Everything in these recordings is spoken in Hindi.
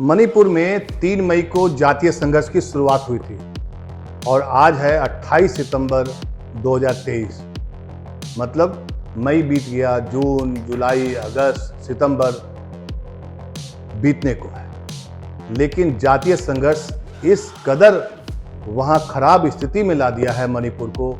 मणिपुर में 3 मई को जातीय संघर्ष की शुरुआत हुई थी और आज है 28 सितंबर 2023। मतलब मई बीत गया, जून, जुलाई, अगस्त, सितंबर बीतने को है। लेकिन जातीय संघर्ष इस कदर वहां खराब स्थिति में ला दिया है मणिपुर को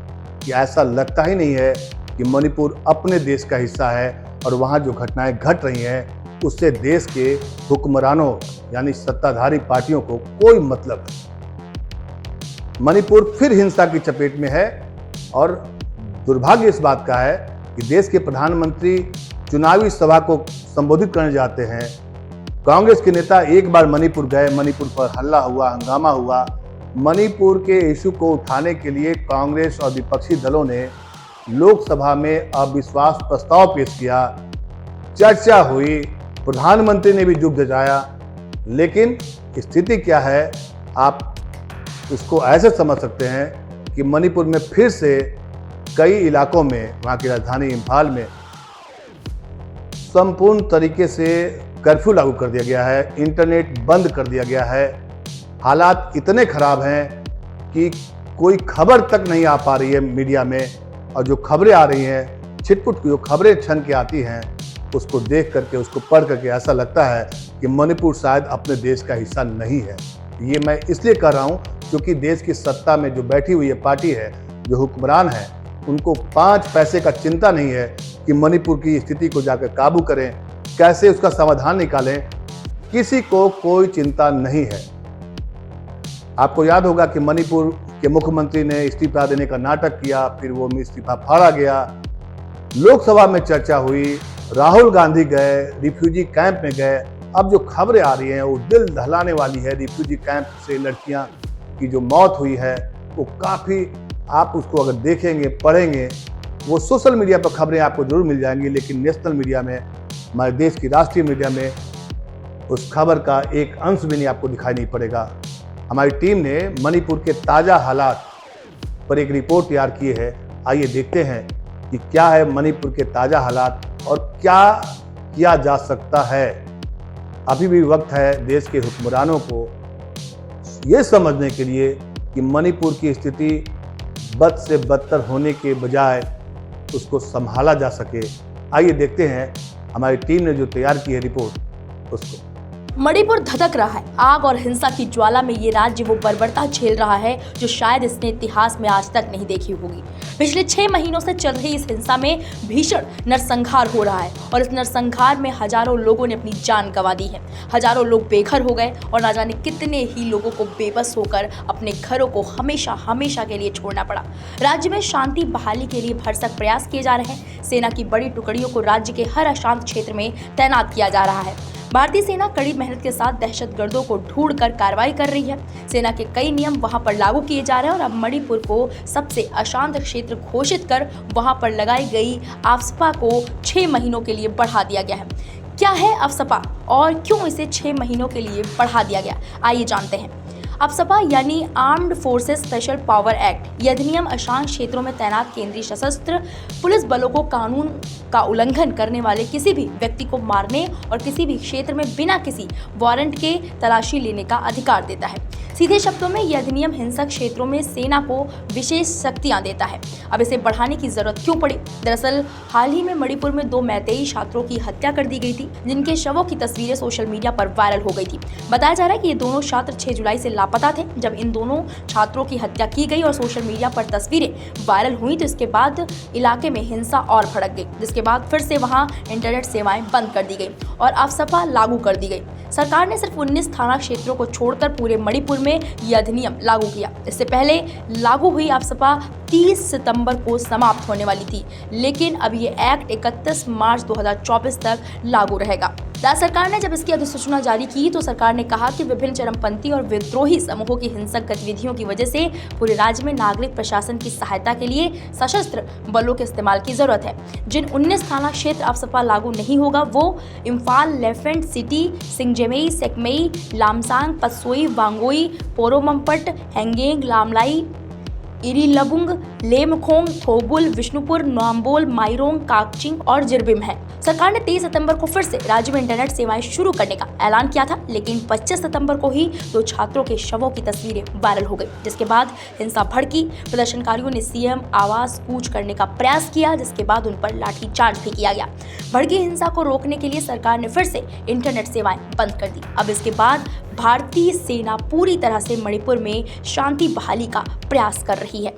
कि ऐसा लगता ही नहीं है कि मणिपुर अपने देश का हिस्सा है और वहां जो घटनाएं घट रही हैं उससे देश के हुक्मरानों यानी सत्ताधारी पार्टियों को कोई मतलब नहीं। मणिपुर फिर हिंसा की चपेट में है और दुर्भाग्य इस बात का है कि देश के प्रधानमंत्री चुनावी सभा को संबोधित करने जाते हैं। कांग्रेस के नेता एक बार मणिपुर गए, मणिपुर पर हल्ला हुआ, हंगामा हुआ। मणिपुर के इशू को उठाने के लिए कांग्रेस और विपक्षी दलों ने लोकसभा में अविश्वास प्रस्ताव पेश किया, चर्चा हुई, प्रधानमंत्री ने भी दुख जताया। लेकिन स्थिति क्या है, आप इसको ऐसे समझ सकते हैं कि मणिपुर में फिर से कई इलाकों में, वहाँ की राजधानी इम्फाल में संपूर्ण तरीके से कर्फ्यू लागू कर दिया गया है, इंटरनेट बंद कर दिया गया है। हालात इतने खराब हैं कि कोई खबर तक नहीं आ पा रही है मीडिया में, और जो खबरें आ रही हैं, छिटपुट जो खबरें छन के आती हैं, उसको देख करके, उसको पढ़ करके ऐसा लगता है कि मणिपुर शायद अपने देश का हिस्सा नहीं है। ये मैं इसलिए कह रहा हूँ क्योंकि देश की सत्ता में जो बैठी हुई पार्टी है, जो हुक्मरान है, उनको 5 पैसे का चिंता नहीं है कि मणिपुर की स्थिति को जाकर काबू करें, कैसे उसका समाधान निकालें। किसी को कोई चिंता नहीं है। आपको याद होगा कि मणिपुर के मुख्यमंत्री ने इस्तीफा देने का नाटक किया, फिर वो इस्तीफा फाड़ा गया, लोकसभा में चर्चा हुई, राहुल गांधी गए, रिफ्यूजी कैंप में गए। अब जो खबरें आ रही हैं वो दिल दहलाने वाली है। रिफ्यूजी कैंप से लड़कियां की जो मौत हुई है वो काफ़ी, आप उसको अगर देखेंगे, पढ़ेंगे, वो सोशल मीडिया पर खबरें आपको जरूर मिल जाएंगी, लेकिन नेशनल मीडिया में, हमारे देश की राष्ट्रीय मीडिया में उस खबर का एक अंश भी नहीं आपको दिखाई नहीं पड़ेगा। हमारी टीम ने मणिपुर के ताज़ा हालात पर एक रिपोर्ट तैयार की है। आइए देखते हैं कि क्या है मणिपुर के ताज़ा हालात और क्या किया जा सकता है। अभी भी वक्त है देश के हुक्मरानों को ये समझने के लिए कि मणिपुर की स्थिति बद से बदतर होने के बजाय उसको संभाला जा सके। आइए देखते हैं हमारी टीम ने जो तैयार की है रिपोर्ट उसको। मणिपुर धधक रहा है। आग और हिंसा की ज्वाला में ये राज्य वो बर्बरता झेल रहा है जो शायद इसने इतिहास में आज तक नहीं देखी होगी। पिछले 6 महीनों से चल रही इस हिंसा में भीषण नरसंहार हो रहा है और इस नरसंहार में हजारों लोगों ने अपनी जान गंवा दी है। हजारों लोग बेघर हो गए और ना जाने कितने ही लोगों को बेबस होकर अपने घरों को हमेशा हमेशा के लिए छोड़ना पड़ा। राज्य में शांति बहाली के लिए भरसक प्रयास किए जा रहे हैं। सेना की बड़ी टुकड़ियों को राज्य के हर अशांत क्षेत्र में तैनात किया जा रहा है। भारतीय सेना कड़ी मेहनत के साथ दहशतगर्दों को ढूंढकर कार्रवाई कर रही है। सेना के कई नियम वहां पर लागू किए जा रहे हैं और अब मणिपुर को सबसे अशांत क्षेत्र घोषित कर वहां पर लगाई गई आफ्सपा को 6 महीनों के लिए बढ़ा दिया गया है। क्या है आफ्सपा और क्यों इसे 6 महीनों के लिए बढ़ा दिया गया, आइए जानते हैं। आफ्सपा यानी armed forces special power act. यह अधिनियम अशांत क्षेत्रों में तैनात केंद्रीय सशस्त्र पुलिस बलों को कानून का उल्लंघन करने वाले किसी भी व्यक्ति को मारने और किसी भी क्षेत्र में बिना किसी वारंट के तलाशी लेने का अधिकार देता है। सीधे शब्दों में यह अधिनियम हिंसक क्षेत्रों में सेना को विशेष शक्तियां देता है। अब इसे बढ़ाने की जरूरत क्यों पड़ी? दरअसल हाल ही में मणिपुर में 2 मैतेई छात्रों की हत्या कर दी गई थी, जिनके शवों की तस्वीरें सोशल मीडिया पर वायरल हो गई थी। बताया जा रहा है कि ये दोनों छात्र 6 जुलाई से लापता थे। जब इन दोनों छात्रों की हत्या की गई और सोशल मीडिया पर तस्वीरें वायरल हुई तो इसके बाद इलाके में हिंसा और भड़क गई, जिसके बाद फिर से वहां इंटरनेट सेवाएं बंद कर दी गई और आफ्सपा लागू कर दी गई। सरकार ने सिर्फ 19 थाना क्षेत्रों को छोड़कर पूरे मणिपुर में यह अधिनियम लागू किया। इससे पहले लागू हुई आफ्सपा 30 सितंबर को समाप्त होने वाली थी, लेकिन अब ये एक्ट 31 मार्च 2024 तक लागू रहेगा। राज्य सरकार ने जब इसकी अधिसूचना जारी की तो सरकार ने कहा कि विभिन्न चरमपंथी और विद्रोही समूहों की हिंसक गतिविधियों की वजह से पूरे राज्य में नागरिक प्रशासन की सहायता के लिए सशस्त्र बलों के इस्तेमाल की जरूरत है। जिन 19 थाना क्षेत्र आफ्सपा लागू नहीं होगा वो इम्फाल, लेफ्ट सिटी, सिंगजेमई, सेकमई, लामसांग, पत्सोई, वांगोई, पोरोमंपट, हैंगेंग, लामलाई, इरीलबुंग, लेमखोंग, थोबुल, विष्णुपुर, नाम्बोल, माइरोंग, काकचिंग और जिरबिम है। सरकार ने 23 सितंबर को फिर से राज्य में इंटरनेट सेवाएं शुरू करने का ऐलान किया था, लेकिन 25 सितंबर को ही 2 छात्रों के शवों की तस्वीरें वायरल हो गई, जिसके बाद हिंसा भड़की। प्रदर्शनकारियों ने सीएम आवास कूच करने का प्रयास किया, जिसके बाद उन पर लाठीचार्ज भी किया गया। भड़की हिंसा को रोकने के लिए सरकार ने फिर से इंटरनेट सेवाएं बंद कर दी। अब इसके बाद भारतीय सेना पूरी तरह से मणिपुर में शांति बहाली का प्रयास कर रही है।